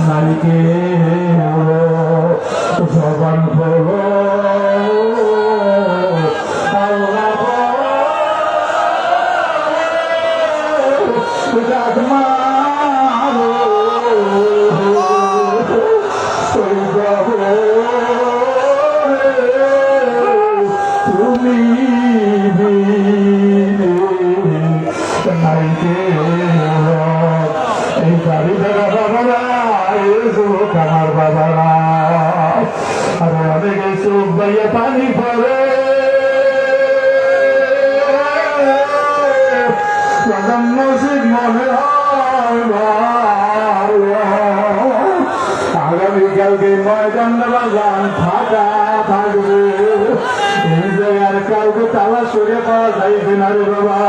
নাইকে জবান বলো আল্লাহ তুমি নাইকে এই গাড়ি ধরা বাবারা আমার বাবারা আর অনেক চোখ বাইয়া পানি পড়ে মনে আগামীকালকে ময়দান বাগান ফাঁকা থাকবে এই জায়গার কাউকে তালা সরে পাওয়া যাইবে না রে বাবা।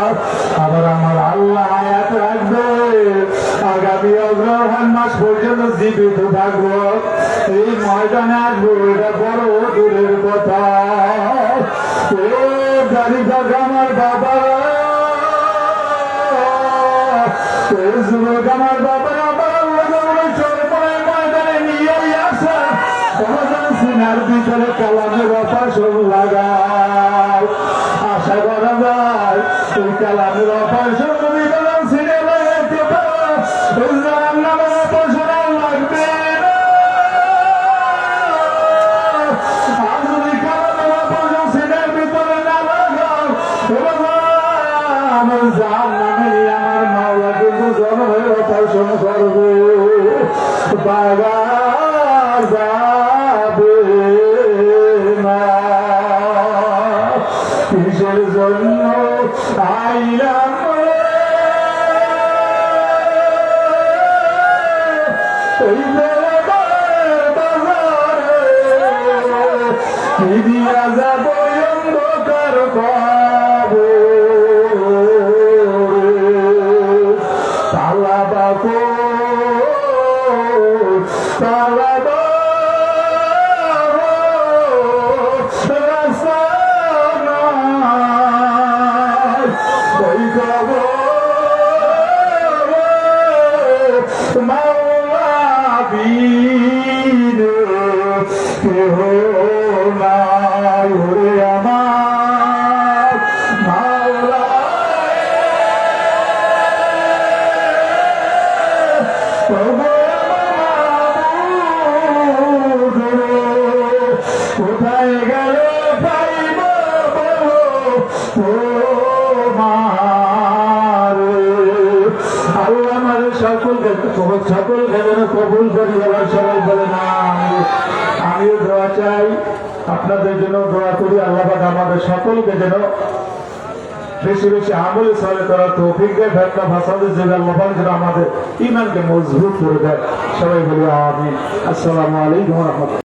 আবার আমার আল্লাহ আয়াত রাখবে আগামী অগ্রহায়ণ মাস পর্যন্ত জীবিত থাকবো, এই ময়দানে আসবো, এটা বড় দূরের কথা। ও গাড়ি থাকা আমার বাবা, যুবক আমার বাবার ময়দানে নিয়ে আসা সিনার ভিতরে কালামের অপারেশন লাগায়, আশা করা যায় এই কালামের অপারেশন সিনে লাগাইতে অপারেশন লাগবে আর যদি কালামের অপারেশন সিনের ভিতরে না লাগাও আমার জান নামে আমার মাওলা কিন্তু জনমের অপারেশন করবে, বাগার যাবে না। কিসের জন্য আইলাম এই বাজারে দিয়া যাব অন্ধকার পাবো তালা বাবু তালা কেহ নাই ওরে আমার মাওলা, কোথায় গেলে পাইব তোমার আল্লাহ আমাদের সকলকে যেন কবুল করি। আবার সবাই বলে না আমিও দোয়া চাই, আপনাদের জন্য দোয়া করি। আল্লাহ পাক আমাদের সকলকে যেন বেশি বেশি আমল সালে করা তৌফিক দেয়, ফেতনা ফাসাদের জন্য আল্লাহ পাক যেন আমাদের ঈমানকে মজবুত করে দেয়। সবাই বলি আমিন। আসসালামু আলাইকুম ওয়া রাহমাতুল্লাহ।